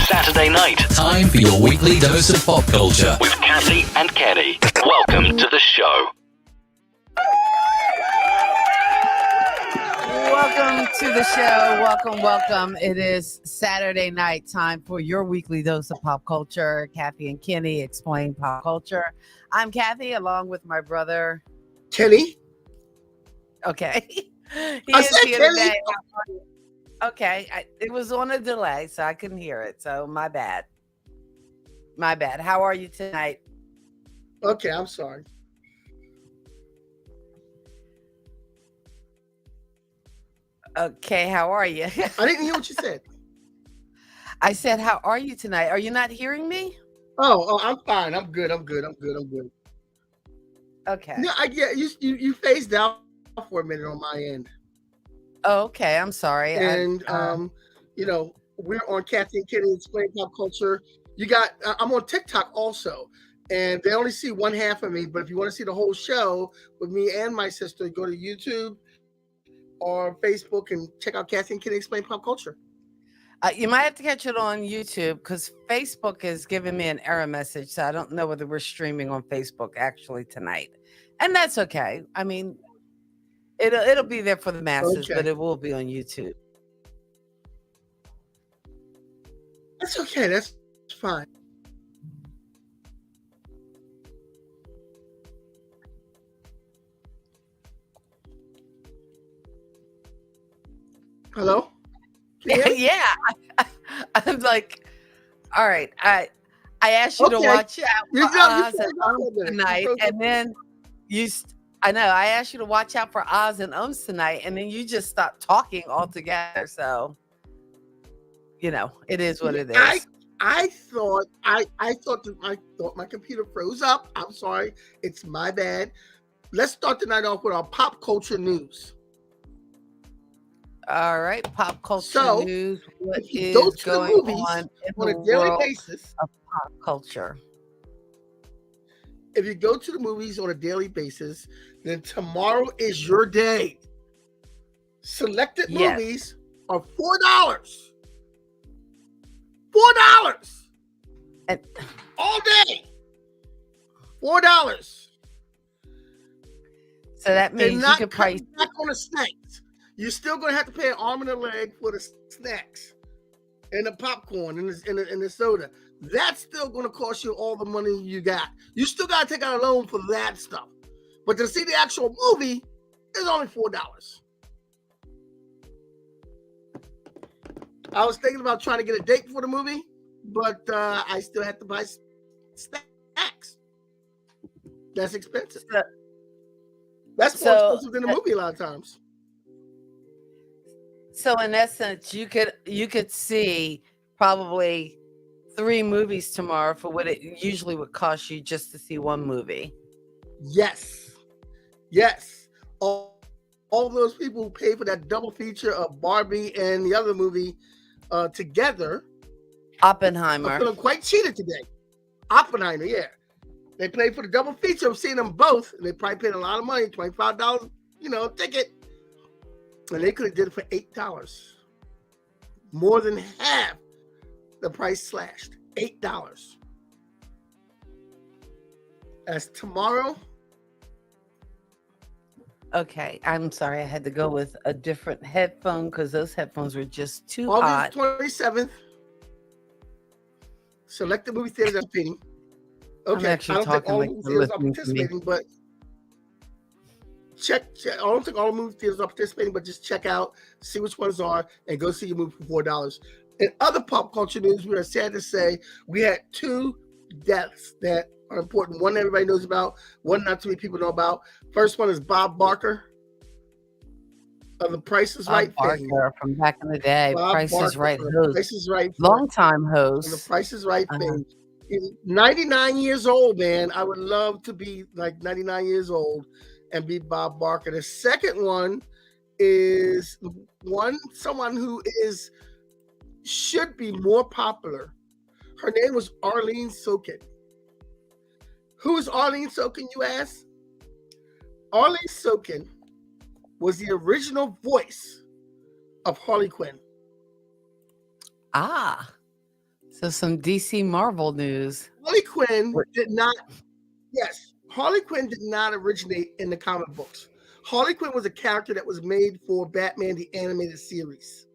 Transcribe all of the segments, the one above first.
Saturday night. Time for your weekly dose of pop culture with Kathy and Kenny. Welcome to the show. Welcome to the show. Welcome. It is Saturday night. Time for your weekly dose of pop culture. Kathy and Kenny explain pop culture. I'm Kathy, along with my brother Kenny. Okay. He I is said here Kenny. today. Okay. It was on a delay, so I couldn't hear it. So my bad. How are you tonight? Okay, I'm sorry. Okay, how are you? I didn't hear what you said. I said, how are you tonight? Are you not hearing me? Oh, I'm fine. I'm good. Okay. No, you phased out for a minute on my end. Oh, okay, I'm sorry. And we're on Kathy and Kenny Explain Pop Culture. I'm on TikTok also, and they only see one half of me. But if you want to see the whole show with me and my sister, go to YouTube or Facebook and check out Kathy and Kenny Explain Pop Culture. You might have to catch it on YouTube because Facebook is giving me an error message, so I don't know whether we're streaming on Facebook actually tonight, and that's okay. I mean, it'll be there for the masses, but it will be on YouTube. That's okay. That's fine. Hello? Yeah. I'm like, all right. I asked you to watch out for Oz and tonight, and then I know I asked you to watch out for Oz and tonight, and then you just stopped talking altogether. So, it is what it is. I thought my computer froze up. I'm sorry. It's my bad. Let's start the night off with our pop culture news. All right, pop culture news. What is going on a daily basis of pop culture? If you go to the movies on a daily basis, then tomorrow is your day. Selected movies are $4. $4 and all day. $4. So that means you could price back on the snacks. You're still going to have to pay an arm and a leg for the snacks. and the popcorn and the soda. That's still going to cost you all the money you got. You still got to take out a loan for that stuff. But to see the actual movie is only $4. I was thinking about trying to get a date for the movie, but I still have to buy snacks. That's expensive. That's more expensive than the movie a lot of times. So in essence, you could see probably 3 movies tomorrow for what it usually would cost you just to see one movie. Yes. All those people who pay for that double feature of Barbie and the other movie together, Oppenheimer, are feeling quite cheated today. Oppenheimer, yeah. They paid for the double feature of seeing them both, and they probably paid a lot of money, $25, ticket. And they could have did it for $8. More than half the price slashed. $8. That's tomorrow. Okay, I'm sorry. I had to go with a different headphone because those headphones were just too hot. August 27th. Select the movie theaters that are participating. Okay, I don't think all movie theaters are participating, but check. I don't think all movie theaters are participating, but just check out, see which ones are, and go see your movie for $4. In other pop culture news, we are sad to say we had 2 deaths that are important. One everybody knows about, one not too many people know about. First one is Bob Barker of The Price is Right fame. From back in the day. Price is Right host. Price is Right. Long time host. The Price is Right fame. He's 99 years old, man. I would love to be like 99 years old and be Bob Barker. The second one is someone who should be more popular. Her name was Arlene Sokin. Who is Arlene Sokin, you ask? Arlene Sokin was the original voice of Harley Quinn. So some DC Marvel news. Harley Quinn did not originate in the comic books. Harley Quinn was a character that was made for Batman the Animated Series.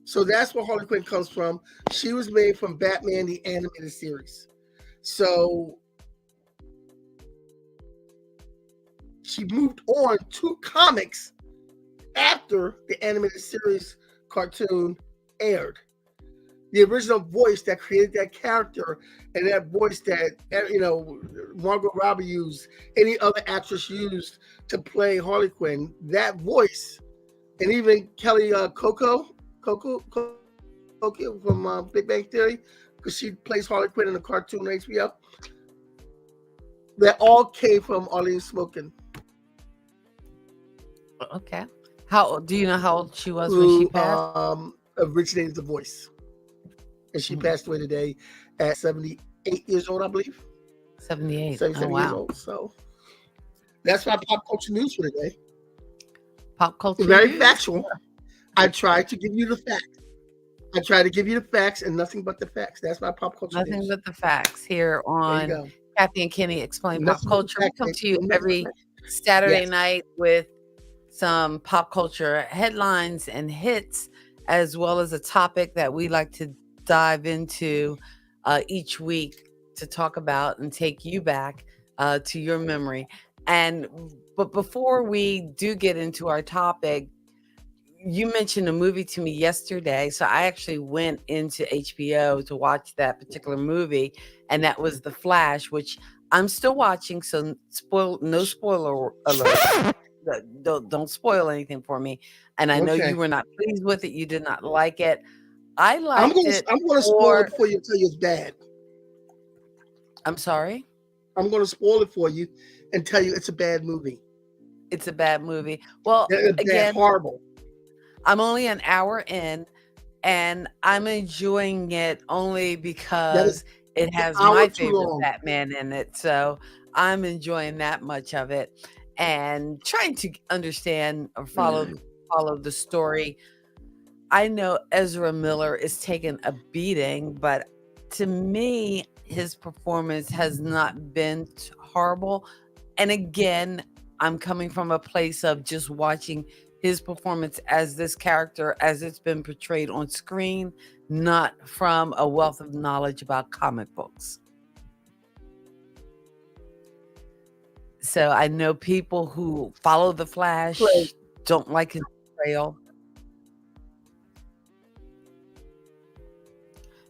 So that's where Harley Quinn comes from. She was made from Batman the Animated Series. So she moved on to comics after the animated series cartoon aired. The original voice that created that character and that voice that, Margot Robbie used, any other actress used to play Harley Quinn, that voice, and even Kelly Coco from Big Bang Theory, because she plays Harley Quinn in the cartoon on HBO, that all came from Arlene Sokin. Okay. Do you know how old she was when she passed? Originated the voice. And she passed away today at 78 years old, I believe. 78. 77 years old. So that's my pop culture news for today. Pop culture Very news? factual. I tried to give you the facts. I try to give you the facts and nothing but the facts. That's my pop culture news. Nothing but the facts here on Kathy and Kenny Explain Pop Culture. We come to you every Saturday night with some pop culture headlines and hits, as well as a topic that we like to dive into each week to talk about and take you back to your memory. But before we do get into our topic, you mentioned a movie to me yesterday, so I actually went into HBO to watch that particular movie, and that was The Flash, which I'm still watching, so no spoiler alert. Don't spoil anything for me. And I know you were not pleased with it. You did not like it. I liked it. I'm going to spoil it for you until it's bad. I'm sorry? I'm going to spoil it for you and tell you it's a bad movie. It's a bad movie. Well, again, horrible. I'm only an hour in, and I'm enjoying it only because it has my favorite Batman in it. So I'm enjoying that much of it and trying to understand or follow the story. I know Ezra Miller is taking a beating, but to me, his performance has not been horrible. And again, I'm coming from a place of just watching his performance as this character as it's been portrayed on screen, not from a wealth of knowledge about comic books. So I know people who follow the Flash don't like his portrayal.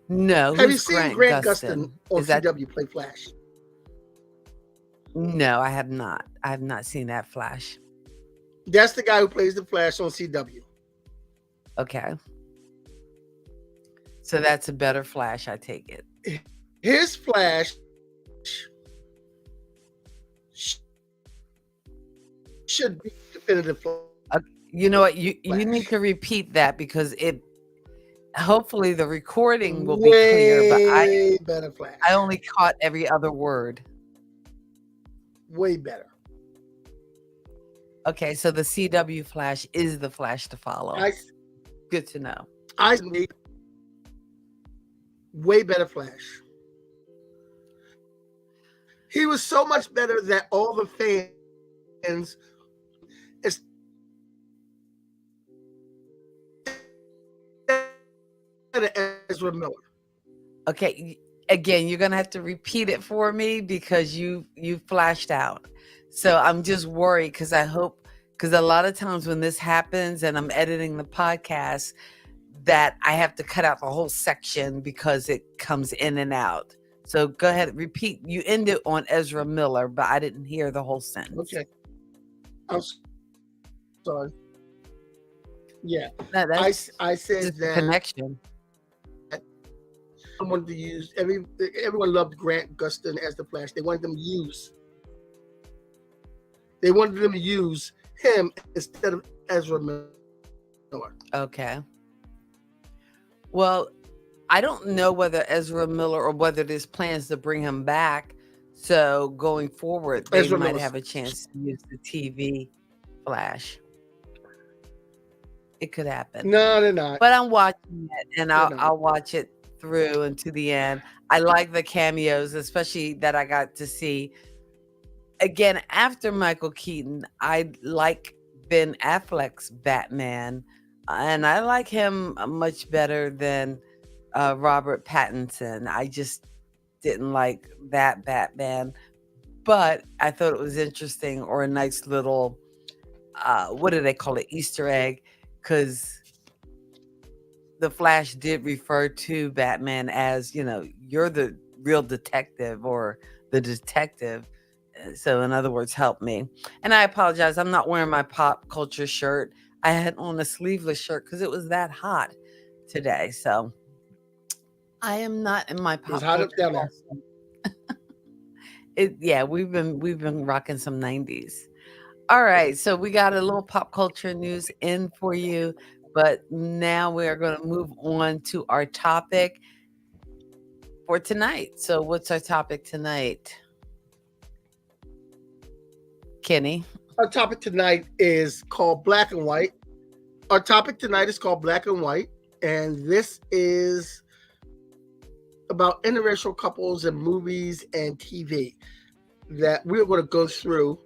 No, Have you who's seen Grant Gustin on CW play Flash? No, I have not. I have not seen that Flash. That's the guy who plays the Flash on CW. Okay. So that's a better Flash, I take it. His Flash should be definitive Flash. You know what? You need to repeat that because it. Hopefully the recording will be clear, but better Flash. I only caught every other word. Way better. Okay, so the CW Flash is the Flash to follow. Good to know. I need way better Flash. He was so much better that all the fans Ezra Miller. Okay, again, you're gonna have to repeat it for me because you flashed out. So I'm just worried because a lot of times when this happens and I'm editing the podcast, that I have to cut out the whole section because it comes in and out. So go ahead, repeat. You ended on Ezra Miller, but I didn't hear the whole sentence. Okay. I'm sorry. Yeah. No, I said that connection. I wanted to use everyone loved Grant Gustin as the Flash. They wanted them to use him instead of Ezra Miller. Okay. Well, I don't know whether Ezra Miller or whether there's plans to bring him back. So going forward, they might have a chance to use the TV Flash. It could happen. No, they're not. But I'm watching it, and I'll watch it through and to the end. I like the cameos, especially that I got to see. Again, after Michael Keaton, I like Ben Affleck's Batman, and I like him much better than Robert Pattinson. I just didn't like that Batman, but I thought it was interesting or a nice little, what do they call it, Easter egg, because the Flash did refer to Batman as, you're the real detective or the detective. So in other words, help me. And I apologize. I'm not wearing my pop culture shirt. I had on a sleeveless shirt because it was that hot today. So I am not in my pop culture. Down there. We've been rocking some 90s. All right. So we got a little pop culture news in for you. But now we're going to move on to our topic for tonight. So what's our topic tonight? Kenny? Our topic tonight is called Black and White. And this is about interracial couples and movies and TV that we're going to go through.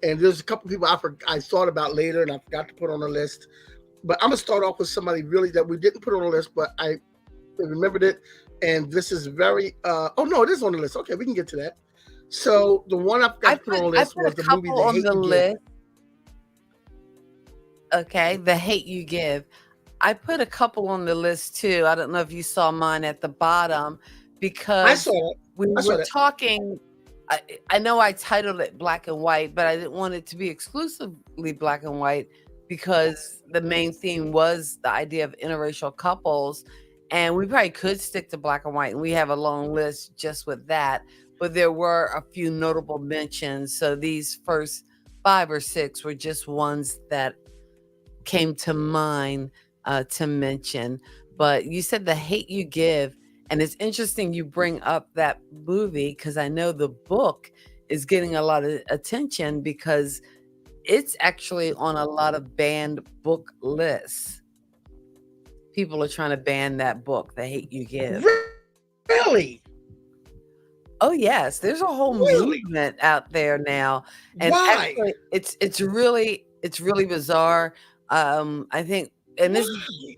And there's a couple people I thought about later and I forgot to put on the list. But I'm going to start off with somebody really that we didn't put on the list, but I remembered it. And this is very, it is on the list. Okay, we can get to that. So the one I forgot to put on the list was the movie The Hate You Give. Okay, The Hate You Give. I put a couple on the list too. I don't know if you saw mine at the bottom because I saw it. We were talking. I know I titled it Black and White, but I didn't want it to be exclusively black and white because the main theme was the idea of interracial couples. And we probably could stick to black and white, and we have a long list just with that. But there were a few notable mentions. So these first 5 or 6 were just ones that came to mind to mention. But you said The Hate You Give. And it's interesting you bring up that movie because I know the book is getting a lot of attention because it's actually on a lot of banned book lists. People are trying to ban that book, The Hate You Give. Really? Oh yes, there's a whole movement out there now, and why? actually, it's really bizarre. I think, and this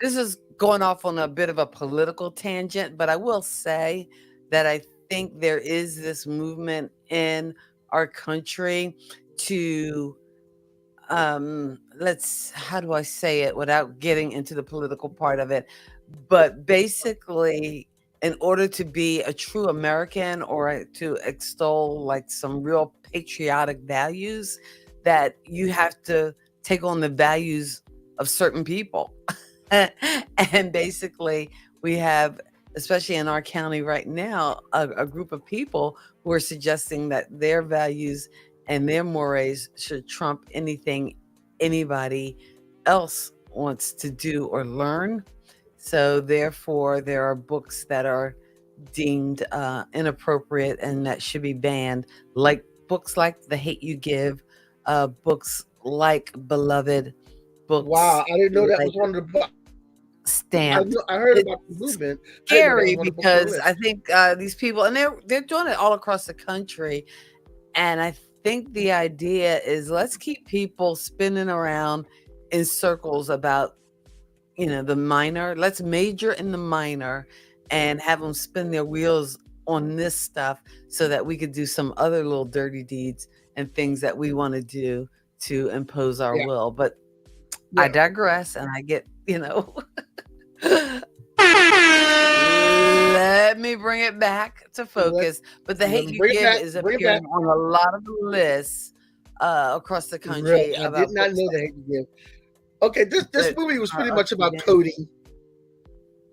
is going off on a bit of a political tangent, but I will say that I think there is this movement in our country to how do I say it without getting into the political part of it? But basically, in order to be a true American or to extol like some real patriotic values, that you have to take on the values of certain people. And basically, we have, especially in our county right now, a group of people who are suggesting that their values and their mores should trump anything anybody else wants to do or learn. So therefore, there are books that are deemed inappropriate and that should be banned, like books like The Hate You Give, books like Beloved, books. Wow, I didn't know that was one of the books. Stamped. I heard about the movement. Scary because I think these people, and they're doing it all across the country, and I think the idea is let's keep people spinning around in circles about, the minor. Let's major in the minor and have them spin their wheels on this stuff so that we could do some other little dirty deeds and things that we want to do to impose our will. But I digress, and I get, let me bring it back to focus. But The Hate You Give is appearing on a lot of the lists across the country. I did not know The Hate You Give. Okay, this movie was pretty much about coding.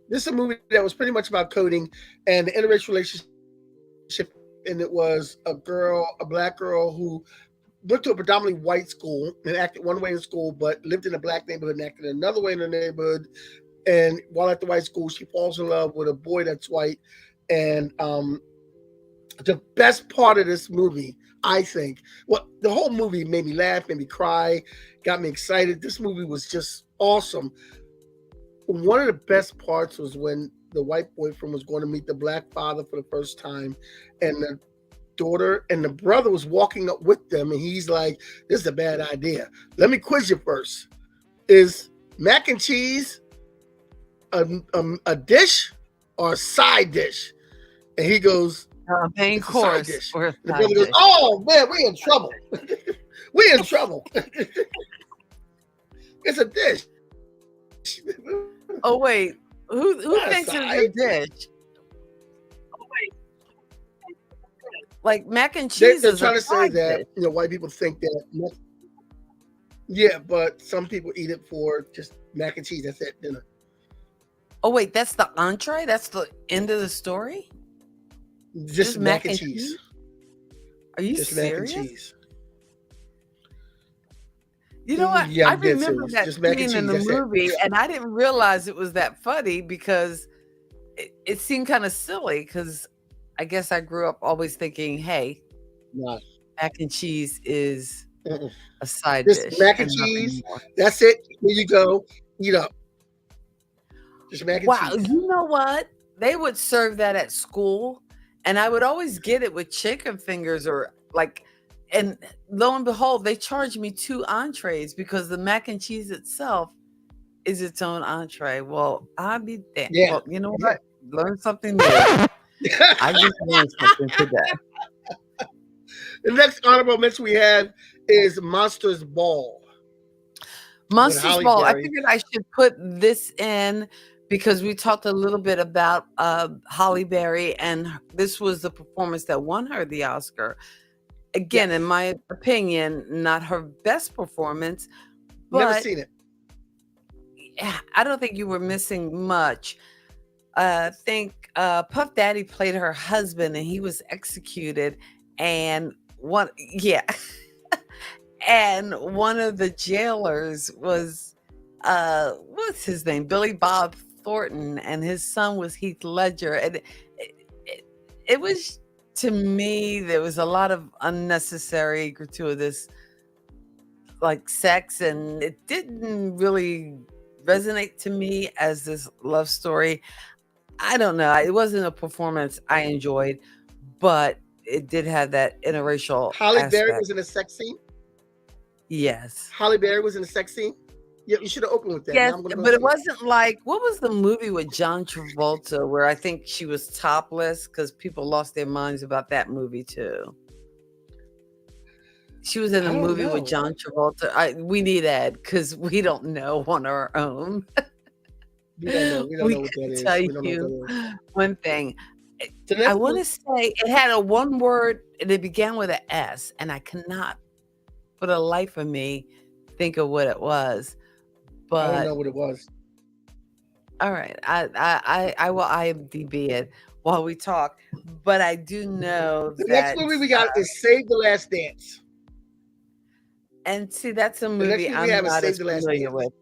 This is a movie that was pretty much about coding and the interracial relationship, and it was a black girl who went to a predominantly white school and acted one way in school, but lived in a black neighborhood and acted another way in the neighborhood. And while at the white school, she falls in love with a boy that's white. And the best part of this movie, I think, the whole movie made me laugh, made me cry, got me excited. This movie was just awesome. One of the best parts was when the white boyfriend was going to meet the black father for the first time, and the daughter and the brother was walking up with them, and he's like, "This is a bad idea. Let me quiz you first. Is mac and cheese a dish or a side dish?" And he goes, main course. Dish. Or the brother goes, "Oh man, we in trouble. We in trouble. It's a dish." Oh wait, who thinks it's a dish? Oh wait, like mac and cheese. They're trying to say that white people think that. Yeah, but some people eat it for just mac and cheese. That's it, dinner. Oh wait, that's the entree. That's the end of the story. Just mac and cheese. Are you just serious? Mac and cheese. You know what? Yeah, I remember that scene in the movie, and I didn't realize it was that funny because it seemed kind of silly. Because I guess I grew up always thinking, "Hey, mac and cheese is a side dish." Mac and cheese. That's it. Here you go. Eat up. Just mac and cheese. Wow, you know what? They would serve that at school, and I would always get it with chicken fingers or like. And lo and behold, they charged me 2 entrees because the mac and cheese itself is its own entree. Well, I'll be damned. Yeah. Well, you know what? Learn something new. I just learned something today. The next honorable mention we have is Monsters Ball. Monsters Ball. I figured I should put this in because we talked a little bit about Halle Berry, and this was the performance that won her the Oscar. Again, in my opinion, not her best performance. But never seen it. I don't think you were missing much. I think Puff Daddy played her husband, and he was executed. And and one of the jailers was what's his name? Billy Bob Thornton, and his son was Heath Ledger, and it was. To me, there was a lot of unnecessary, gratuitous, like sex, and it didn't really resonate to me as this love story. I don't know. It wasn't a performance I enjoyed, but it did have that interracial. Halle Berry was in a sex scene? Yes. Halle Berry was in a sex scene? Yeah, you should have opened with that. Yes, Now I'm gonna go but see it wasn't like, what was the movie with John Travolta where I think she was topless because people lost their minds about that movie too. She was in a I don't movie with know. John Travolta. We need Ed because we don't know on our own. We don't know. We don't We know what that could is. tell We don't know what you that is. one thing. The I next want one, to say it had a one word and it began with an S, and I cannot for the life of me think of what it was. I don't But know what it was. all right, I will IMDb it while we talk. But I do know The next that, movie we got is Save the Last Dance. and see, that's a The next movie movie we I'm have is not Save as the Last familiar Dance. with.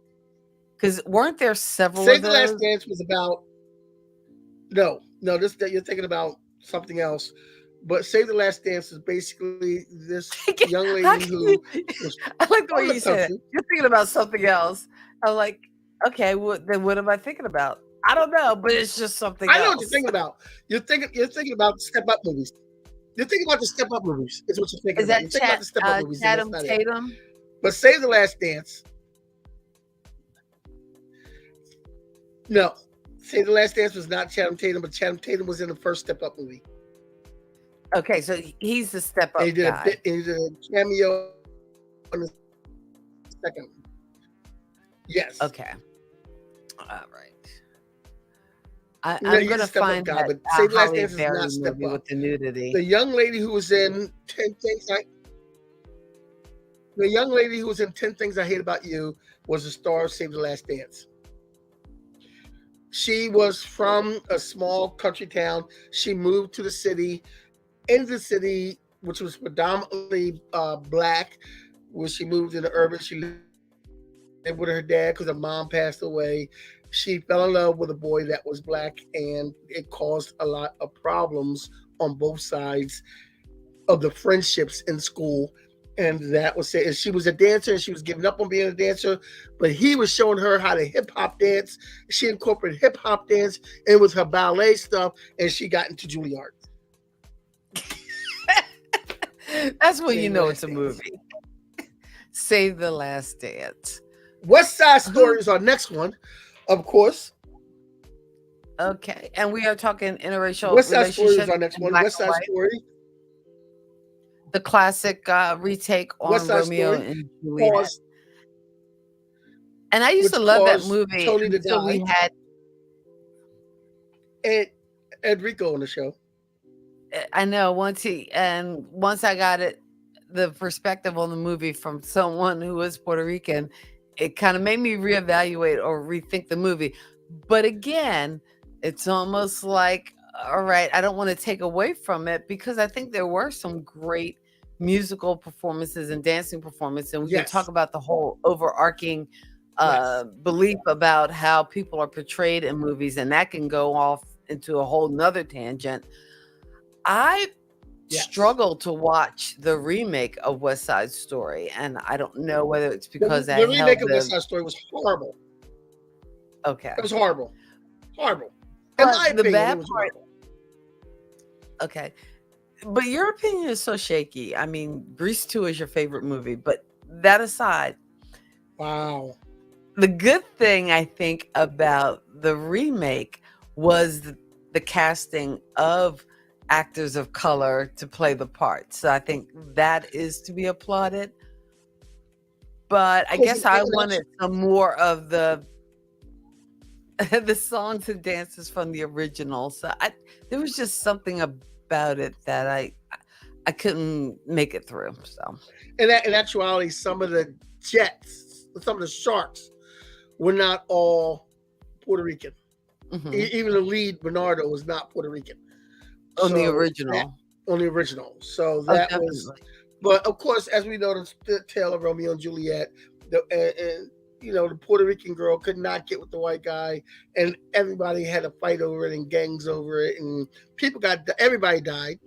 Because weren't there several Save of the Last those? Dance was about this you're thinking about something else. But Save the Last Dance is basically this young lady who was I like the way from the you said it. country. You're thinking about something else. I'm like, okay, then what am I thinking about? I don't know, but it's just something I know else. what you're thinking about. You're thinking about Step Up movies. You're thinking about the Step Up movies. Is what you're thinking Is about. that You're thinking about the Step Up movies. And Chatham that's not it. Tatum? But Save the Last Dance. No, Save the Last Dance was not Channing Tatum, but Channing Tatum was in the first Step Up movie. Okay, so he's the Step Up And he did guy. he did a cameo in the second. Yes. Okay. All right. I'm He's going a to Step Up find guy, that but Save the Last Holly Dance is Berry not Step movie Up. with the nudity. The young lady who was in 10 Things The young lady who was in 10 Things I Hate About You was the star of Save the Last Dance. She was from a small country town. She moved to the city, which was predominantly black. When she moved into urban, she lived with her dad because her mom passed away. She fell in love with a boy that was black, and it caused a lot of problems on both sides of the friendships in school. And that was it. And she was a dancer, and she was giving up on being a dancer, but he was showing her how to hip hop dance. She incorporated hip hop dance in with her ballet stuff, and she got into Juilliard. That's when you know it's a movie. Save the Last Dance. West Side Story is our next one, of course. Okay, and we are talking interracial West Side Story is relationship. our next one. Black West and Side white. Story. The classic retake on West Side Romeo Story. and Juliet. Caused, And I used which to love that caused movie Tony to until we die. had. Ed Rico on the show. I know once I got the perspective on the movie from someone who was Puerto Rican, it kind of made me reevaluate or rethink the movie. But again, it's almost like, all right, I don't want to take away from it because I think there were some great musical performances and dancing performances, and we can talk about the whole overarching belief about how people are portrayed in movies, and that can go off into a whole nother tangent. I struggle to watch the remake of West Side Story, and I don't know whether it's because the remake of West Side Story was horrible. Okay, it was horrible. In my opinion, it was horrible. Okay, but your opinion is so shaky. I mean, Grease 2 is your favorite movie, but that aside, wow. The good thing I think about the remake was the casting of actors of color to play the part. So I think that is to be applauded. But I guess I wanted some more of the songs and dances from the original. So there was just something about it that I couldn't make it through. So in actuality, some of the sharks were not all Puerto Rican. Mm-hmm. Even the lead, Bernardo, was not Puerto Rican. On the original. So that was, but of course, as we know, the tale of Romeo and Juliet, and the Puerto Rican girl could not get with the white guy, and everybody had a fight over it and gangs over it, and everybody died,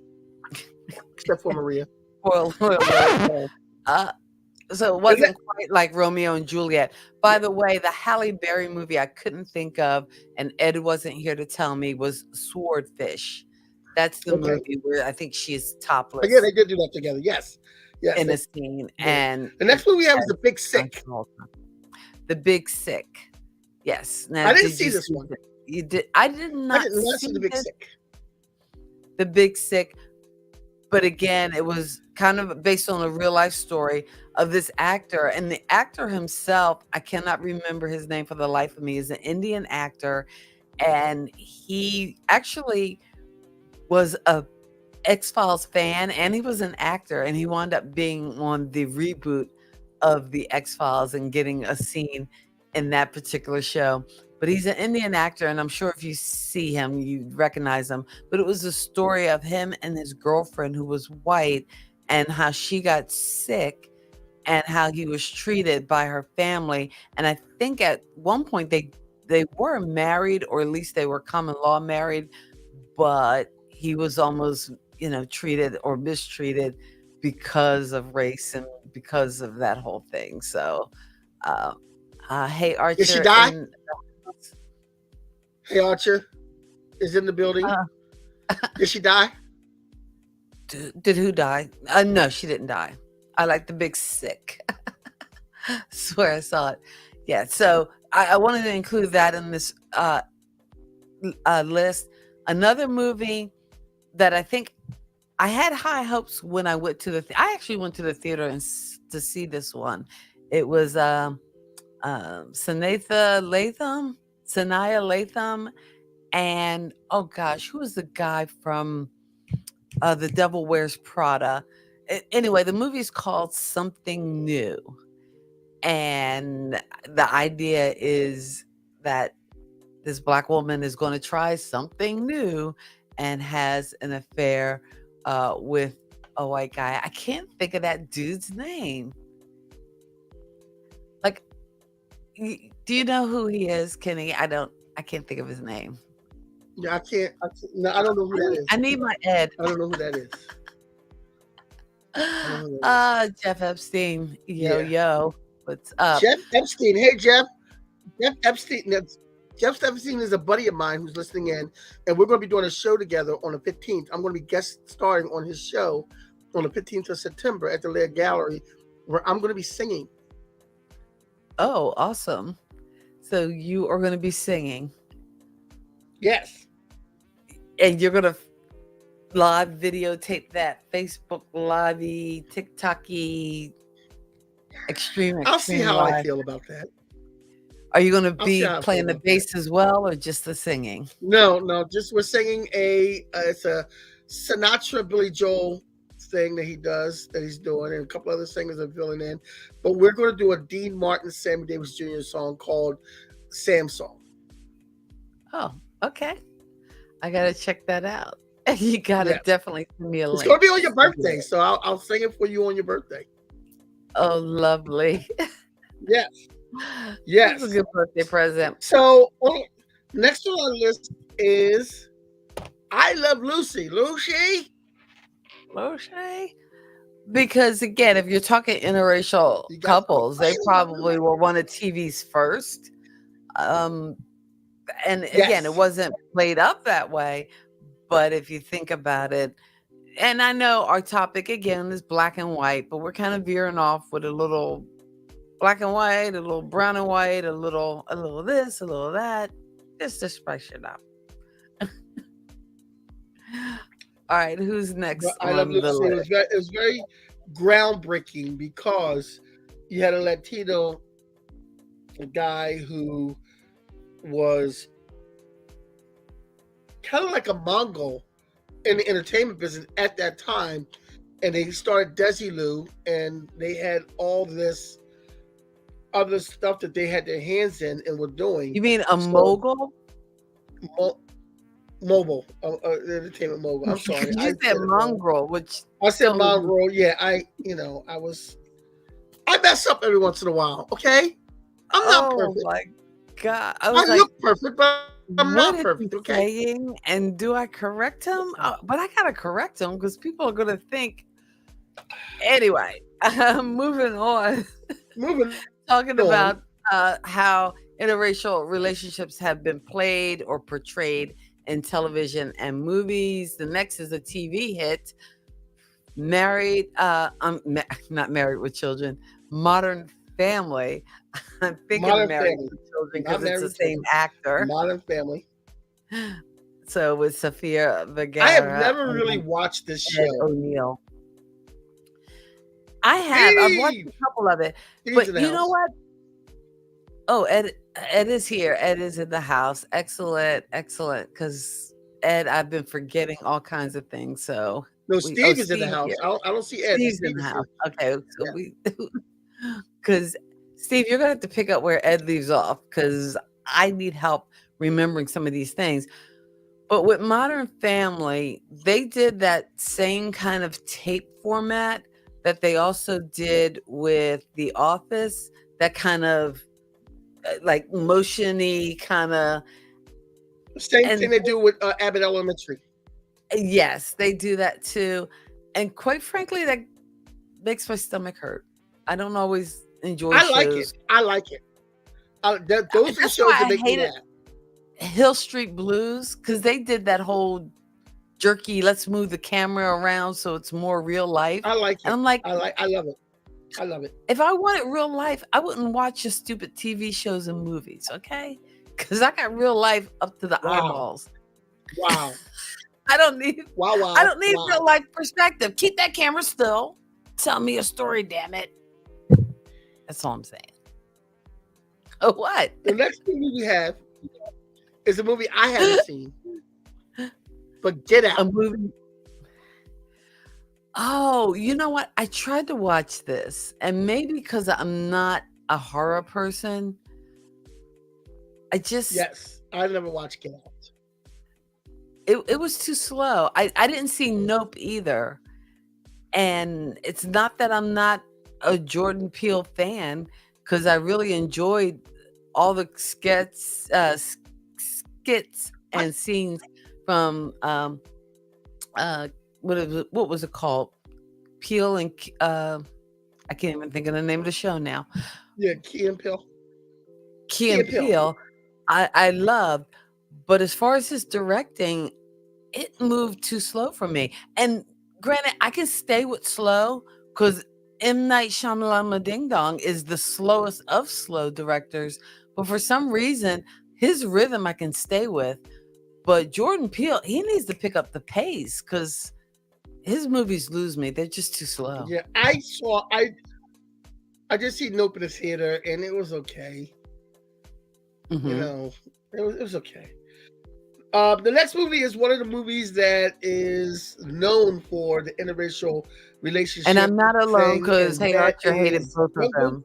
except for Maria. So it wasn't quite like Romeo and Juliet. By the way, the Halle Berry movie I couldn't think of, and Ed wasn't here to tell me, was Swordfish. That's the movie where I think she is topless. Yeah, they did do that together. Yes. In a scene. And the next movie we have is The Big Sick. The Big Sick. Yes. Now, I didn't see this one. You did. I did not. I did not see The Big Sick. The Big Sick. But again, it was kind of based on a real life story of this actor. And the actor himself, I cannot remember his name for the life of me, is an Indian actor. And he actually was a X-Files fan, and he was an actor, and he wound up being on the reboot of the X-Files and getting a scene in that particular show. But he's an Indian actor, and I'm sure if you see him, you recognize him. But it was a story of him and his girlfriend who was white, and how she got sick and how he was treated by her family. And I think at one point they were married, or at least they were common law married, but he was almost, treated or mistreated because of race and because of that whole thing. So, hey, Archer. Did she die? Hey, Archer is in the building. Did she die? Did who die? No, she didn't die. I like The Big Sick. Swear I saw it. Yeah, so I wanted to include that in this list. Another movie that I think I had high hopes when I went to I actually went to the theater to see this one. It was Sanaya Latham, and oh gosh, who was the guy from The Devil Wears Prada? Anyway, the movie's called Something New, and the idea is that this Black woman is going to try something new and has an affair with a white guy. I can't think of that dude's name. Like, do you know who he is, Kenny? I can't think of his name. Yeah, I can't. No, I don't know who that is. I need my Ed. I don't know who that is. Jeff Epstein. Yo. What's up? Jeff Epstein. Hey, Jeff. Jeff Epstein. Jeff Epstein is a buddy of mine who's listening in, and we're going to be doing a show together on the 15th. I'm going to be guest starring on his show on the 15th of September at the Laird Gallery, where I'm going to be singing. Oh, awesome. So you are going to be singing. Yes. And you're going to live videotape that Facebook Live-y, TikTok-y, extreme I'll see how live. I feel about that. Are you going to be playing the bass as well, or just the singing? No, just we're singing it's a Sinatra, Billy Joel thing that he's doing, and a couple other singers are filling in. But we're going to do a Dean Martin, Sammy Davis Jr. song called Sam's Song. Oh, okay. I got to check that out. You got to definitely send me a link. It's going to be on your birthday, so I'll sing it for you on your birthday. Oh, lovely. Yes. Yes. That's a good birthday present. So next on our list is I Love Lucy. Lucy? Because again, if you're talking interracial couples, they probably were one of TV's first. And again, it wasn't played up that way. But if you think about it, and I know our topic again is black and white, but we're kind of veering off with a little black and white, a little brown and white, a little this, a little that, just to spice it up. All right, who's next? I Love Lucy. It was very groundbreaking because you had a Latino guy who was kind of like a Mongol in the entertainment business at that time, and they started Desilu, and they had all this other stuff that they had their hands in and were doing. You mean mogul? Mobile, entertainment mogul. I'm sorry. You said mongrel, which I said mongrel. Yeah, I mess up every once in a while. Okay, I'm not perfect. Oh my God, I look perfect, but I'm not perfect. Okay. Saying, and do I correct him? But I gotta correct him because people are gonna think. Anyway, moving on. Talking about how interracial relationships have been played or portrayed in television and movies. The next is a TV hit, not Married with Children, Modern Family. I'm thinking Modern of Married Family. with Children Not because it's the Married same Children. actor. Modern Family. So with Sofia Vergara. I have never really watched this Ed show. O'Neill. I have. I've watched Steve! a couple of it. Steve's in But the you know house. what? Oh, Ed is here. Ed is in the house. Excellent. Because Ed, I've been forgetting all kinds of things. So No, Steve is in the Steve's house. here. I don't see Ed. Steve's Steve in the is house. here. Okay. So Yeah. because Steve, you're gonna have to pick up where Ed leaves off because I need help remembering some of these things. But with Modern Family, they did that same kind of tape format that they also did with The Office, that kind of like motiony kind of. Same thing they do with Abbott Elementary. Yes, they do that too. And quite frankly, that makes my stomach hurt. I don't always enjoy shows. I like it. Those are the shows that make me laugh. Hill Street Blues, because they did that whole jerky, let's move the camera around so it's more real life. I like it. And I'm like, I love it. I love it. If I wanted real life, I wouldn't watch your stupid TV shows and movies, okay? Because I got real life up to the eyeballs. Wow. I don't need I don't need real life perspective. Keep that camera still. Tell me a story, damn it. That's all I'm saying. Oh, what? The next movie we have is a movie I haven't seen. But Get Out. A movie. Oh, you know what? I tried to watch this, and maybe because I'm not a horror person, Yes, I never watched Get Out. It was too slow. I didn't see Nope either. And it's not that I'm not a Jordan Peele fan, because I really enjoyed all the skits and scenes from what was it called? Peele and I can't even think of the name of the show now. Yeah, Key and Peele. Key and Peele, I love, but as far as his directing, it moved too slow for me. And granted, I can stay with slow because M. Night Shyamalan Ding Dong is the slowest of slow directors, but for some reason, his rhythm I can stay with. But Jordan Peele, he needs to pick up the pace because his movies lose me. They're just too slow. Yeah, I just see Nope in the theater, and it was okay. Mm-hmm. You know, it was okay. The next movie is one of the movies that is known for the interracial relationship. And I'm not alone because Hey Archer hated both of them.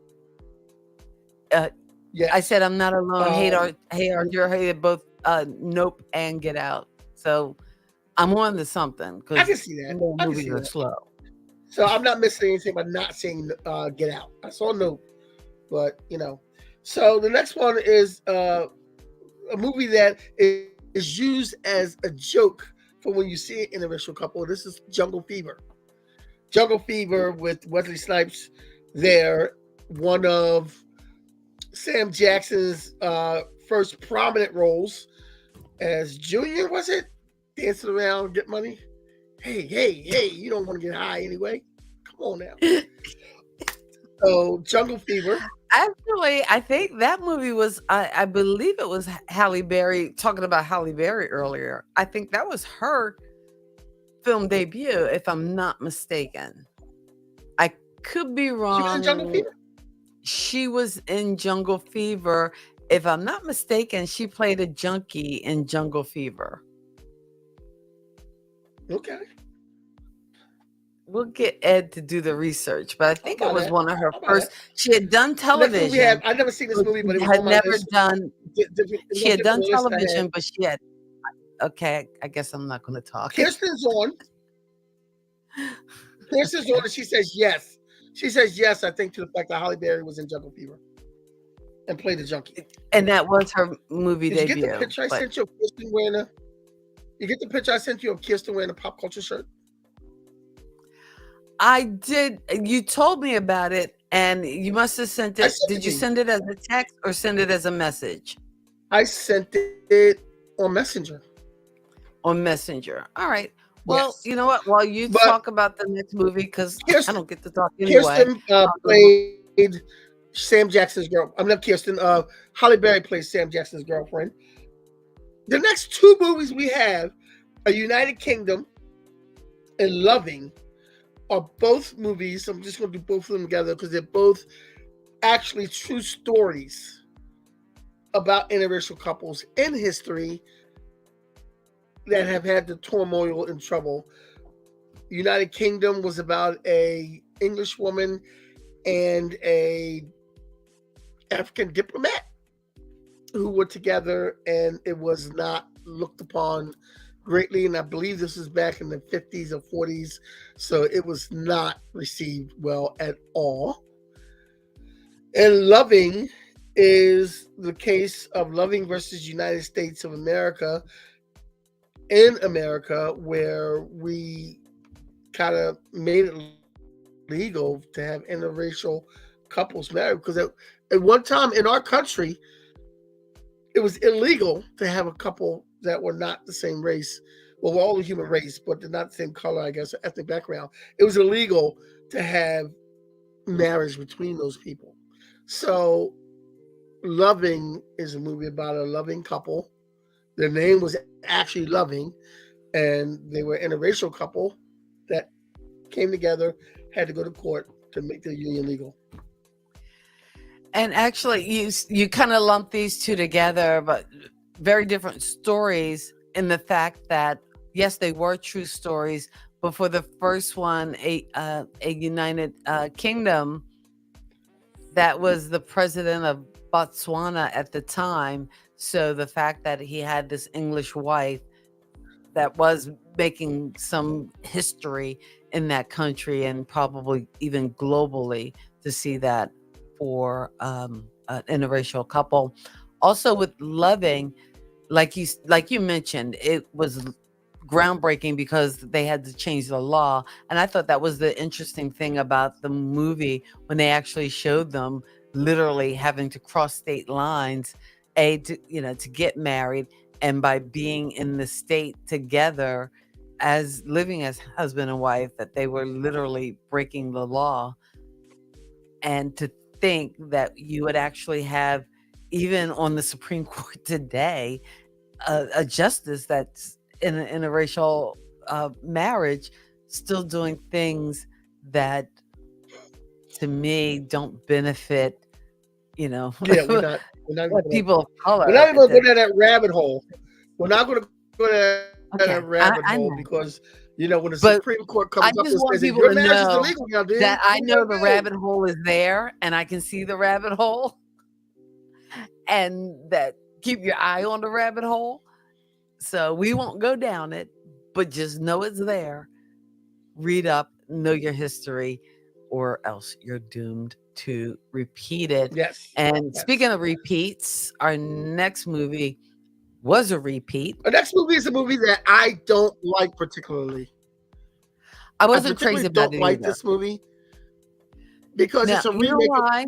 Yeah, I said I'm not alone. Hey Archer hated both Nope and Get Out. So I'm on to something. I can see that. Movies are slow. So I'm not missing anything by not seeing Get Out. I saw Nope, but you know. So the next one is a movie that is used as a joke for when you see an interracial couple. This is Jungle Fever. Jungle Fever with Wesley Snipes there, one of Sam Jackson's first prominent roles as Junior, was it? Dancing around, get money. Hey, you don't want to get high anyway. Come on now. So Jungle Fever. Actually, I think that movie was, I believe it was Halle Berry, talking about Halle Berry earlier. I think that was her film debut, if I'm not mistaken. I could be wrong. She was in Jungle Fever? She was in Jungle Fever. If I'm not mistaken, she played a junkie in Jungle Fever. Okay. We'll get Ed to do the research, but I think it was one of her first. That? She had done television. I've never seen this movie, but it was had on my never list. done. She had done television, had. but she had. Okay, I guess I'm not going to talk. Kirsten's on. Kirsten's on, and she says yes. She says yes. I think to the fact that Halle Berry was in Jungle Fever and played the junkie, and that was her movie debut. You get the picture I sent you of Kirsten wearing a? You get the picture I sent you of Kirsten wearing a pop culture shirt? I did. You told me about it, and you must have sent it. Did you send it as a text or send it as a message? I sent it on Messenger. On Messenger. All right. Well, yes. You know what? While you talk about the next movie, because I don't get to talk anyway. Kirsten played Sam Jackson's girl. I'm not Kirsten. Halle Berry plays Sam Jackson's girlfriend. The next two movies we have are United Kingdom and Loving, are both movies. I'm just going to do both of them together because they're both actually true stories about interracial couples in history that have had the turmoil and trouble. United Kingdom was about a English woman and a African diplomat who were together, and it was not looked upon greatly. And I believe this was back in the 50s or 40s, so it was not received well at all. And Loving is the case of Loving versus United States of America in America, where we kind of made it legal to have interracial couples married, because at one time in our country, it was illegal to have a couple that were not the same race. Well, we're all a human race, but they're not the same color, I guess, or ethnic background. It was illegal to have marriage between those people. So Loving is a movie about a loving couple. Their name was actually Loving, and they were an interracial couple that came together, had to go to court to make their union legal. And actually, you kind of lump these two together, but very different stories in the fact that, yes, they were true stories, but for the first one, a United Kingdom, that was the president of Botswana at the time. So the fact that he had this English wife that was making some history in that country and probably even globally, to see that for an interracial couple. Also with Loving, like you mentioned, it was groundbreaking because they had to change the law. And I thought that was the interesting thing about the movie, when they actually showed them literally having to cross state lines, to get married, and by being in the state together as living as husband and wife, that they were literally breaking the law. And to think that you would actually have, even on the Supreme Court today, a justice that's in an interracial marriage still doing things that, to me, don't benefit, Yeah, we're not people of color. We're not even going to go down that rabbit hole. We're not going to go down that rabbit hole because, when the Supreme Court comes up and says, your marriage is illegal now, dude. That I know the rabbit hole is there, and I can see the rabbit hole, and that keep your eye on the rabbit hole. So we won't go down it, but just know it's there. Read up, know your history, or else you're doomed to repeat it. Yes. And speaking of repeats, our next movie was a repeat. Our next movie is a movie that I don't like particularly. I wasn't crazy about it. I don't like this movie because it's a remake. You know why?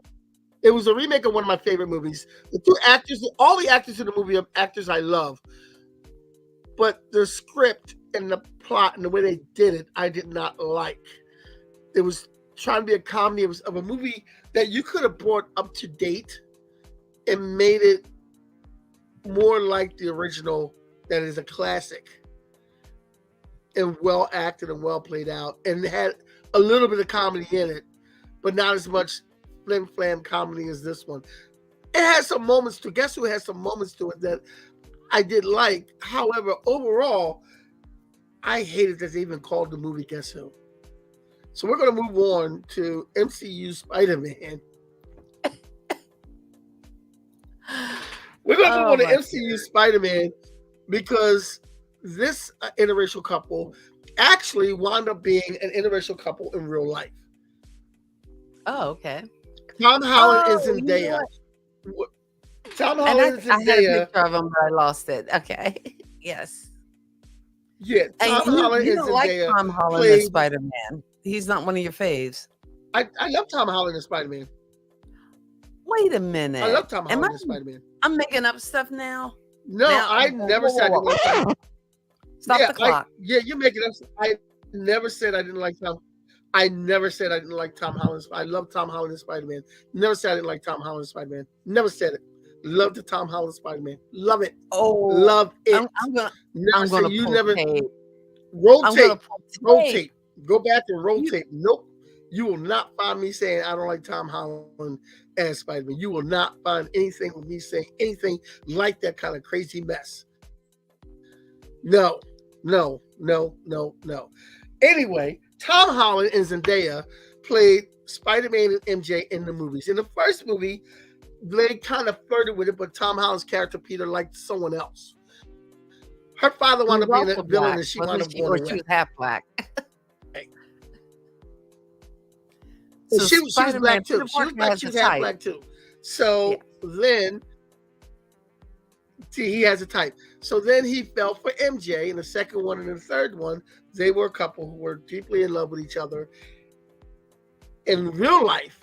It was a remake of one of my favorite movies. The two actors, all the actors in the movie are actors I love, but the script and the plot and the way they did it, I did not like. It was trying to be a comedy. It was of a movie that you could have brought up to date and made it more like the original, that is a classic and well acted and well played out, and had a little bit of comedy in it, but not as much flim flam comedy as this one. It has some moments to, guess who has some moments to it that I did like. However, overall, I hated that they even called the movie Guess Who. So we're going to move on to MCU Spider-Man. We're going to move on to MCU Spider-Man because this interracial couple actually wound up being an interracial couple in real life. Oh, okay. Tom Holland and Zendaya. Tom Holland and Zendaya. I had a picture of him, but I lost it. Okay. Yes. Yeah, Tom Holland you and don't Zendaya. Like Tom Holland as Spider-Man. He's not one of your faves. I love Tom Holland as Spider-Man. Wait a minute. I love Tom Holland as Spider-Man. I'm making up stuff now. No, I never said I didn't like Tom. Stop the clock. You're making up. I never said I didn't like Tom. I never said I didn't like Tom Holland. I love Tom Holland and Spider-Man. Never said I didn't like Tom Holland and Spider-Man. Never said it. Love the Tom Holland Spider-Man. Love it. Oh, Love it. I'm gonna Never say you pull never tape. rotate. Pull Rotate. Go back and rotate. Nope. You will not find me saying I don't like Tom Holland as Spider-Man. You will not find anything with me saying anything like that kind of crazy mess. No. Anyway, Tom Holland and Zendaya played Spider-Man and MJ in the movies. In the first movie, they kind of flirted with it, but Tom Holland's character Peter liked someone else. Her father wound up being a villain, and she wound up going away. She was half black. So she was black too. She was half black too. So then he has a type. So then he fell for MJ in the second one, and the third one, they were a couple who were deeply in love with each other. In real life,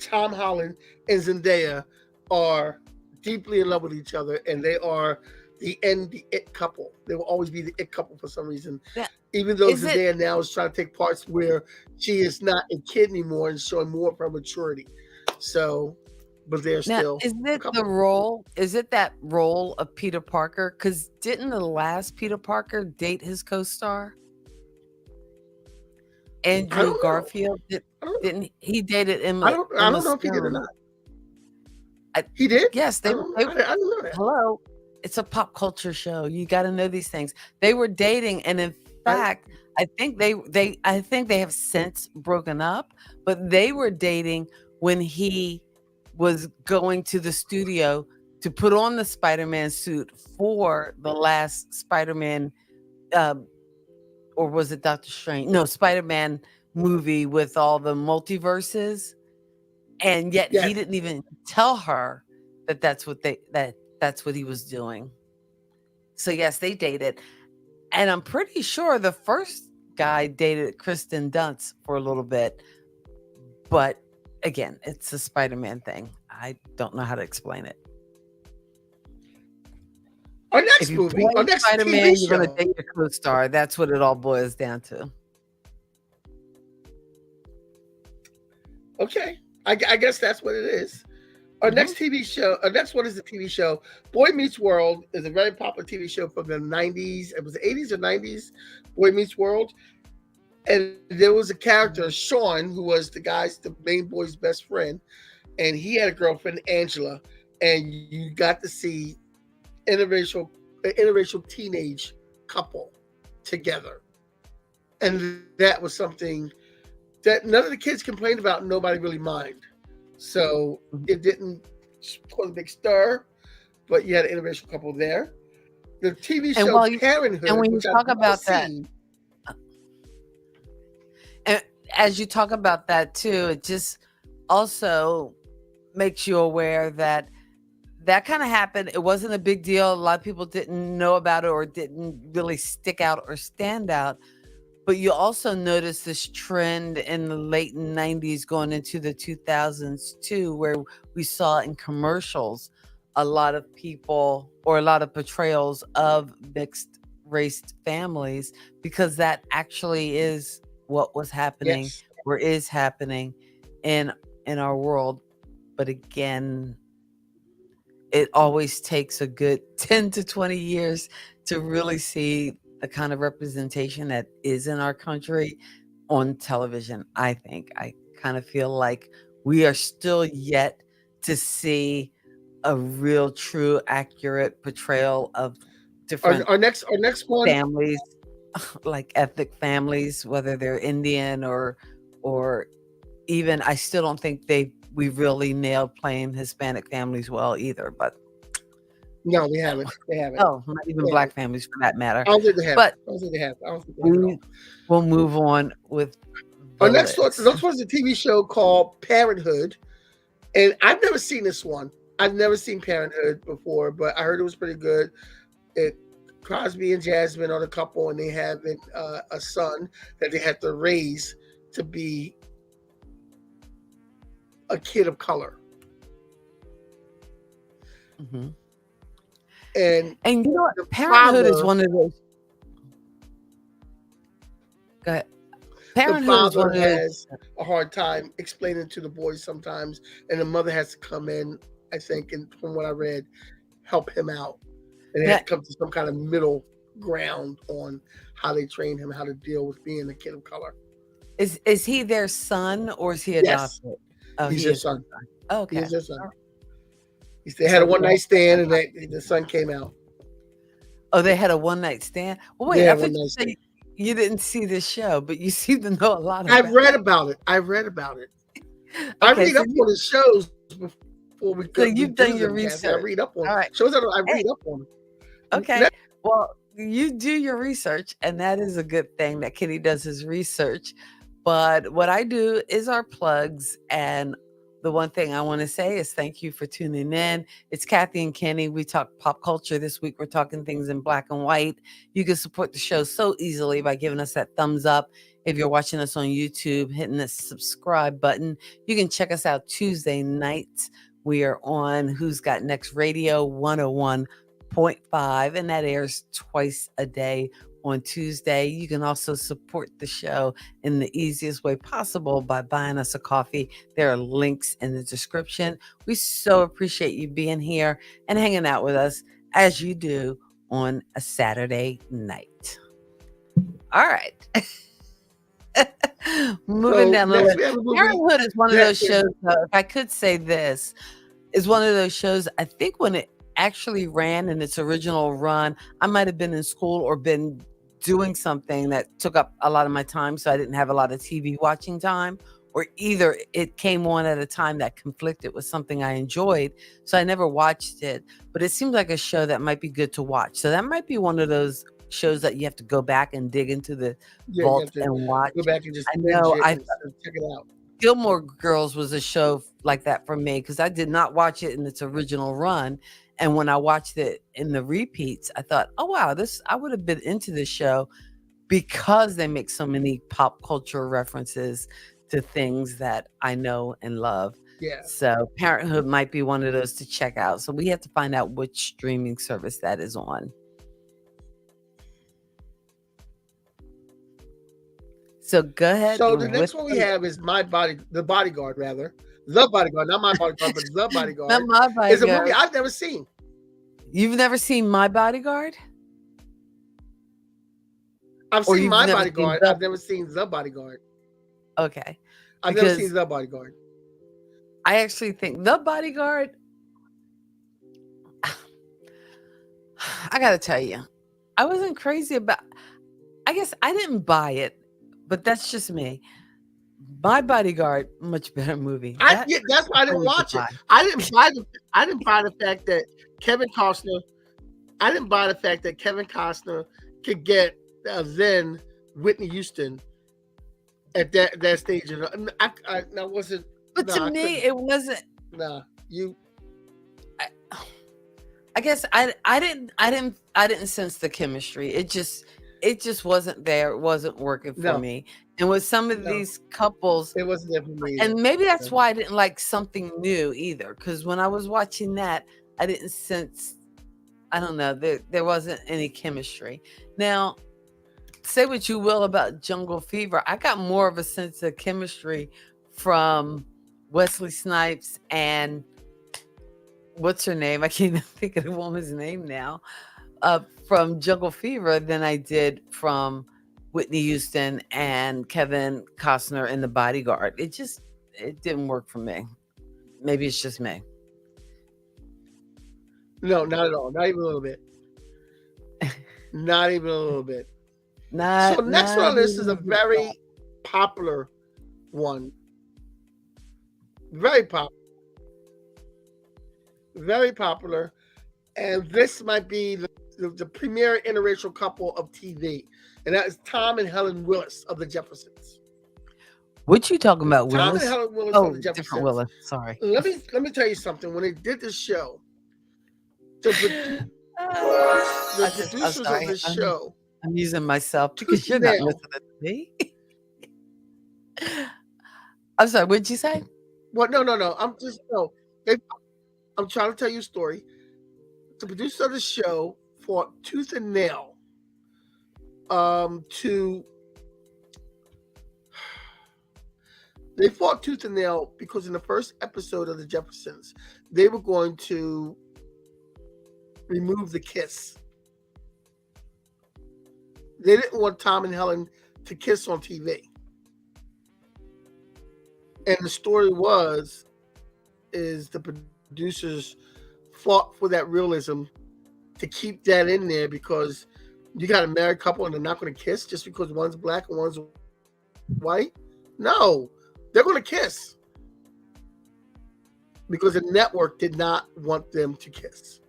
Tom Holland and Zendaya are deeply in love with each other, and they are the it couple. They will always be the it couple for some reason. Yeah. Even though Zendaya now is trying to take parts where she is not a kid anymore and showing more of her maturity. So, but they're still. Is it the role? Is it that role of Peter Parker? Because didn't the last Peter Parker date his co-star? Andrew Garfield? Didn't he dated Emma? I don't know if he did or not. He did? Yes, I didn't know that. Hello. It's a pop culture show. You got to know these things. They were dating, and in fact, I think they have since broken up, but they were dating when he was going to the studio to put on the Spider-Man suit for the last Spider-Man, or was it Doctor Strange? No, Spider-Man movie with all the multiverses, and yet he didn't even tell her that that's what he was doing. So yes, they dated. And I'm pretty sure the first guy dated Kristen Dunst for a little bit. But again, it's a Spider-Man thing. I don't know how to explain it. Our next movie, our next Spider-Man, TV you're going to date your co-star. That's what it all boils down to. Okay. I guess that's what it is. Our next TV show, our next one is the TV show. Boy Meets World is a very popular TV show from the 90s. It was the 80s or 90s, Boy Meets World. And there was a character, Sean, who was the main boy's best friend. And he had a girlfriend, Angela. And you got to see an interracial teenage couple together. And that was something that none of the kids complained about and nobody really minded. So it didn't cause a big stir, but you had an interracial couple there. The TV show Parenthood. And when you talk about that, and as you talk about that too, it just also makes you aware that kind of happened. It wasn't a big deal. A lot of people didn't know about it or didn't really stick out or stand out. But you also notice this trend in the late 90s going into the 2000s too, where we saw in commercials a lot of people or a lot of portrayals of mixed race families, because that actually is what was happening or is happening in our world. But again, it always takes a good 10 to 20 years to really see the kind of representation that is in our country on television. I kind of feel like we are still yet to see a real, true, accurate portrayal of different our next one, families, like ethnic families, whether they're Indian or even, I still don't think we really nailed playing Hispanic families well either, but no, we haven't. They haven't. Oh, not even black families for that matter. I don't think they have. But I don't think they have. We'll move on with our next one. This one's a TV show called Parenthood, and I've never seen this one. I've never seen Parenthood before, but I heard it was pretty good. Crosby and Jasmine are the couple, and they have a son that they have to raise to be a kid of color. Mm-hmm. And you know what? Parenthood is one of those. Go ahead. Parenthood is one of those. has a hard time explaining to the boys sometimes, and the mother has to come in, I think, and from what I read, help him out. And they have to come to some kind of middle ground on how they train him, how to deal with being a kid of color. Is he their son or is he adopted? Yes. Oh, He's their son. Oh, okay. He's their son. They had a one-night stand, and the son came out. Oh, they had a one-night stand? Well, wait, I thought you didn't see this show, but you seem to know a lot about it. I've read about it. I read up on his shows before we So you've done your research. I read up on right. shows that I read up on. Okay. Well, you do your research, and that is a good thing that Kenny does his research. But what I do is our plugs. And the one thing I want to say is thank you for tuning in. It's Kathy and Kenny. We talk pop culture this week. We're talking things in black and white. You can support the show so easily by giving us that thumbs up. If you're watching us on YouTube, hitting the subscribe button. You can check us out Tuesday nights. We are on Who's Got Next Radio 101.5, and that airs twice a day on Tuesday. You can also support the show in the easiest way possible by buying us a coffee. There are links in the description. We so appreciate you being here and hanging out with us as you do on a Saturday night. All right. Moving down the list. Parenthood is one of those shows, if I could say this, is one of those shows, I think when it actually ran in its original run, I might have been in school or been doing something that took up a lot of my time, so I didn't have a lot of TV watching time, or either it came on at a time that conflicted with something I enjoyed, so I never watched it. But it seems like a show that might be good to watch. So that might be one of those shows that you have to go back and dig into the vault and watch. Go back and just check it out. Gilmore Girls was a show like that for me because I did not watch it in its original run. And when I watched it in the repeats, I thought, oh, wow, I would have been into this show because they make so many pop culture references to things that I know and love. Yeah. So Parenthood might be one of those to check out. So we have to find out which streaming service that is on. So go ahead. So the next one we have is The Bodyguard, rather. The Bodyguard, not My Bodyguard, but The Bodyguard. Not My Bodyguard. It's a movie I've never seen. You've never seen My Bodyguard? I've seen My Bodyguard. I've never seen The Bodyguard. Okay. I've never seen The Bodyguard. I actually think The Bodyguard, I got to tell you, I wasn't crazy about, I guess I didn't buy it, but that's just me. My Bodyguard, much better movie. That's why I didn't watch it. I didn't buy the fact that Kevin Costner. I didn't buy the fact that Kevin Costner could get then Whitney Houston at that stage. That wasn't. But to me, it wasn't. Nah, you. I guess I didn't sense the chemistry. It just wasn't there. It wasn't working for me. And with some of these couples, it wasn't there for me. And maybe that's why I didn't like Something New either. Because when I was watching that, I didn't sense, I don't know, there wasn't any chemistry. Now, say what you will about Jungle Fever, I got more of a sense of chemistry from Wesley Snipes and what's her name? I can't even think of the woman's name now. From Jungle Fever than I did from Whitney Houston and Kevin Costner in The Bodyguard. It didn't work for me. Maybe it's just me. No, not at all. Not even a little bit. Not even a little bit. So next on this is a very popular one. Very popular. Very popular. And this might be the premier interracial couple of TV. And that is Tom and Helen Willis of the Jeffersons. What you talking about, Willis? Tom and Helen Willis of the Jeffersons. Different Willis. Sorry. Let me tell you something. When they did this show, the producers of this show. I'm using myself because you're not listening to me. I'm sorry. What'd you say? Well, no. I'm trying to tell you a story. The producer of the show fought tooth and nail to They fought tooth and nail because in the first episode of the Jeffersons, they were going to remove the kiss. They didn't want Tom and Helen to kiss on TV. And the story is the producers fought for that realism to keep that in there because you got a married couple and they're not going to kiss just because one's black and one's white. No, they're going to kiss because the network did not want them to kiss.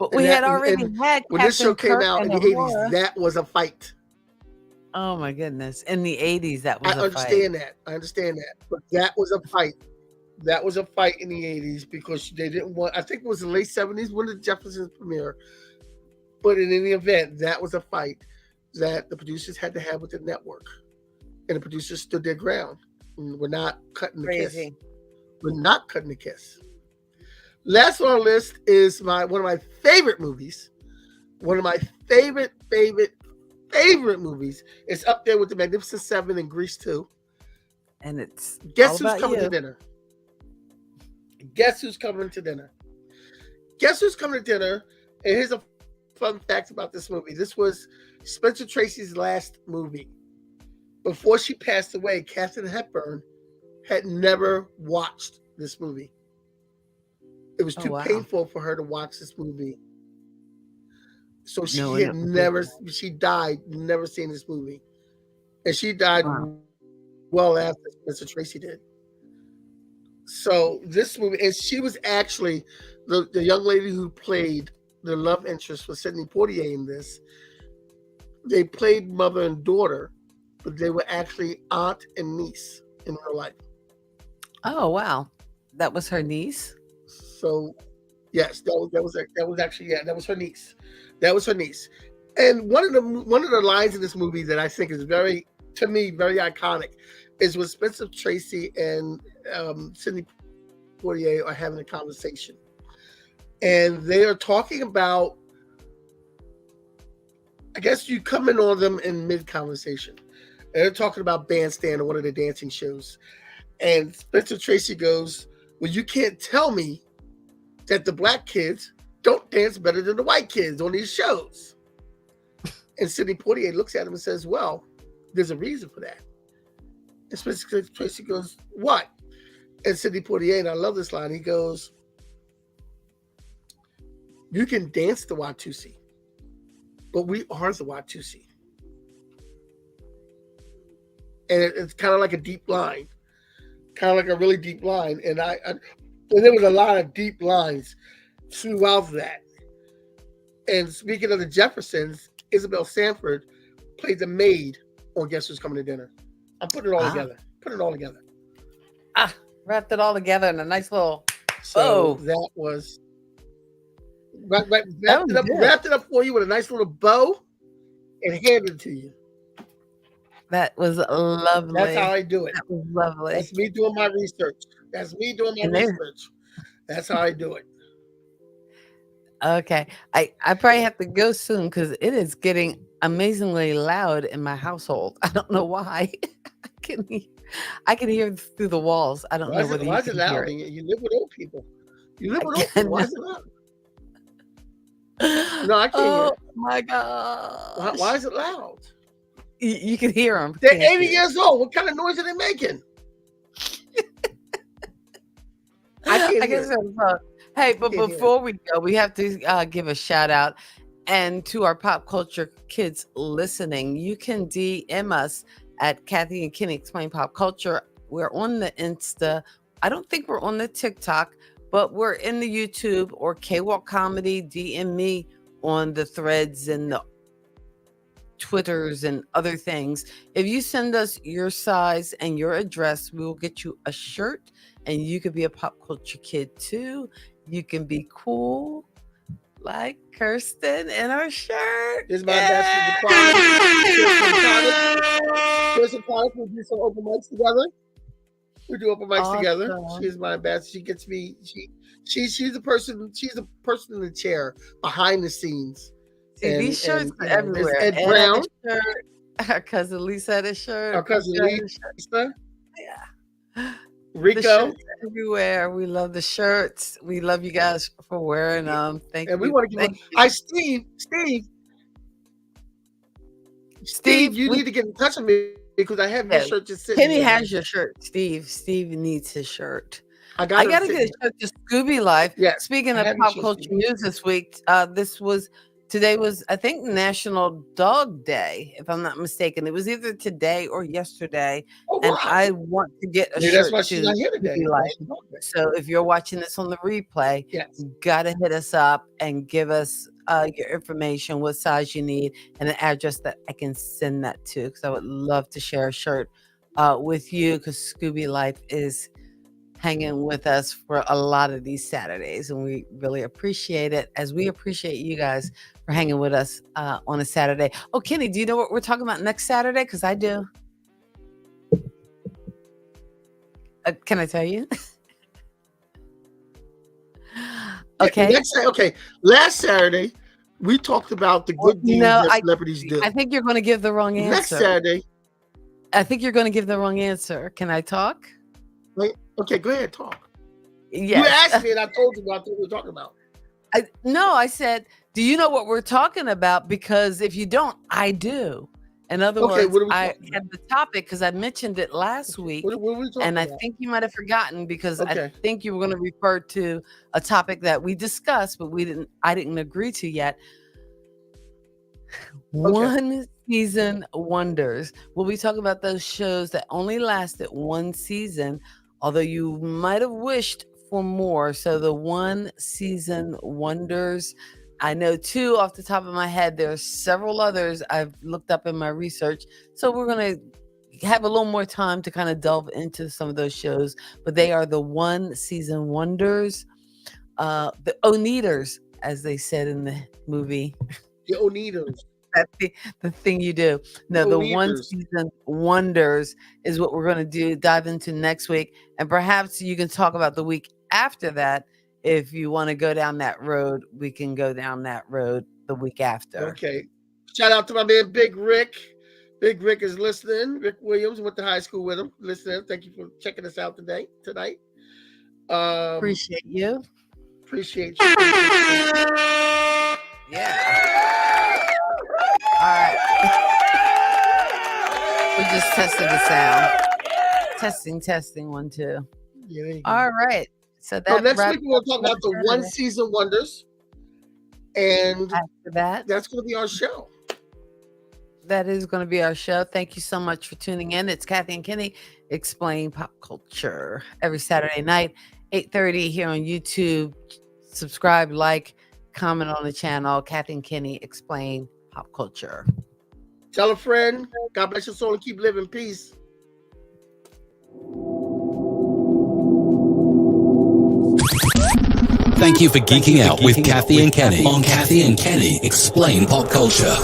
But we had already had when this show came out in the 80s, that was a fight. Oh my goodness. In the 80s, that was a fight. I understand that. But that was a fight. That was a fight in the 80s because they didn't want, I think it was the late 70s when the Jeffersons premiere. But in any event, that was a fight that the producers had to have with the network. And the producers stood their ground. We're not cutting the kiss. We're not cutting the kiss. Last on our list is one of my favorite movies. One of my favorite movies. It's up there with The Magnificent Seven and Grease 2. And it's Guess Who's Coming to Dinner? Guess Who's Coming to Dinner? Guess Who's Coming to Dinner? And here's a fun fact about this movie. This was Spencer Tracy's last movie. Before she passed away, Katharine Hepburn had never watched this movie. It was too painful for her to watch this movie. So she died never seeing this movie. And she died well after Mr. Tracy did. So this movie, and she was actually the young lady who played the love interest with Sidney Poitier in this. They played mother and daughter, but they were actually aunt and niece in her life. Oh, wow. That was her niece? So, yes, that was actually that was her niece. That was her niece. And one of the lines in this movie that I think is very iconic is when Spencer Tracy and Sidney Poitier are having a conversation, and they are talking about. I guess you come in on them in mid conversation. They're talking about Bandstand or one of the dancing shows, and Spencer Tracy goes, "Well, you can't tell me that the black kids don't dance better than the white kids on these shows." And Sidney Poitier looks at him and says, "Well, there's a reason for that." And Spencer Tracy goes, "What?" And Sidney Poitier, and I love this line, he goes, "You can dance the Watusi, but we are the Watusi." And it's kind of like a deep line, kind of like a really deep line. And there was a lot of deep lines throughout that. And speaking of the Jeffersons, Isabel Sanford played the maid on Guess Who's Coming to Dinner. I'm putting it all together. Put it all together. Wrapped it all together in a nice little bow. That was wrapped it up for you with a nice little bow and handed it to you. That was lovely. That's how I do it. That was lovely. That's me doing my research. That's how I do it. Okay. I probably have to go soon because it is getting amazingly loud in my household. I don't know why. I can hear through the walls. I don't know whether you can hear it. You live with old people. Why is it loud? No, I can't hear it. Oh my God. Why is it loud? You can hear them. They're 80 years old. What kind of noise are they making? I can't hear it. Hey, but before we go, we have to give a shout out and to our pop culture kids listening. You can DM us at Kathy and Kenny Explain Pop Culture. We're on the Insta. I don't think we're on the TikTok, but we're in the YouTube or kwalkomedy. DM me on the threads and the Twitters and other things. If you send us your size and your address, we will get you a shirt, and you could be a pop culture kid too. You can be cool like Kirsten in our shirt. This is my ambassador. Kirsten Connors. We do some open mics together. We do open mics together. She's my ambassador. She gets me. She's the person. She's the person in the chair behind the scenes. See, these shirts are everywhere. Ed Brown. Our cousin Lisa had a shirt. Our cousin Lisa. Yeah. Rico. The shirts everywhere. We love the shirts. We love you guys for wearing them. Thank you. And we want to give Steve, you need to get in touch with me because I have your shirt just sitting Kenny there. has your shirt, Steve. Steve needs his shirt. I got to get a shirt to Scooby Life. Yeah. Speaking of pop culture news this week, today was, I think, National Dog Day, if I'm not mistaken. It was either today or yesterday. Oh, and wow. I want to get a shirt to Scooby Life. So if you're watching this on the replay, you got to hit us up and give us your information, what size you need, and an address that I can send that to, because I would love to share a shirt with you, because Scooby Life is hanging with us for a lot of these Saturdays, and we really appreciate it, as we appreciate you guys for hanging with us on a Saturday. Oh, Kenny, do you know what we're talking about next Saturday? Because I do. Can I tell you? Okay. Last Saturday, we talked about the good deeds that celebrities do. I think you're going to give the wrong answer. Next Saturday. I think you're going to give the wrong answer. Can I talk? Wait, okay, go ahead, talk. Yes. You asked me and I told you what we were talking about. I said, do you know what we're talking about? Because if you don't, I do. In other words, I had the topic because I mentioned it last week, and I think you might have forgotten, because I think you were going to refer to a topic that we discussed, but I didn't agree to yet. One season wonders. We'll be talking about those shows that only lasted one season, although you might have wished for more. So the one season wonders. I know two off the top of my head. There are several others I've looked up in my research. So we're going to have a little more time to kind of delve into some of those shows. But they are the one season wonders. The Oneaters, as they said in the movie. The Oneaters. That's the thing you do. No, the one season wonders is what we're going to dive into next week. And perhaps you can talk about the week after that. If you want to go down that road, we can go down that road the week after. Okay. Shout out to my man, Big Rick. Big Rick is listening. Rick Williams, went to high school with him. Listening. Thank you for checking us out tonight. Appreciate you. Appreciate you. Yeah. All right. We're just testing the sound. Testing 1, 2. Yeah, all right. So next week we're going to talk about the one season wonders, and after that's going to be our show. That is going to be our show. Thank you so much for tuning in. It's Kathy and Kenny Explain Pop Culture every Saturday night, 8:30 here on YouTube. Subscribe, like, comment on the channel. Kathy and Kenny Explain Pop Culture. Tell a friend. God bless your soul and keep living. Peace. Thank you for geeking out with Kathy and Kenny on Kathy and Kenny Explain Pop Culture.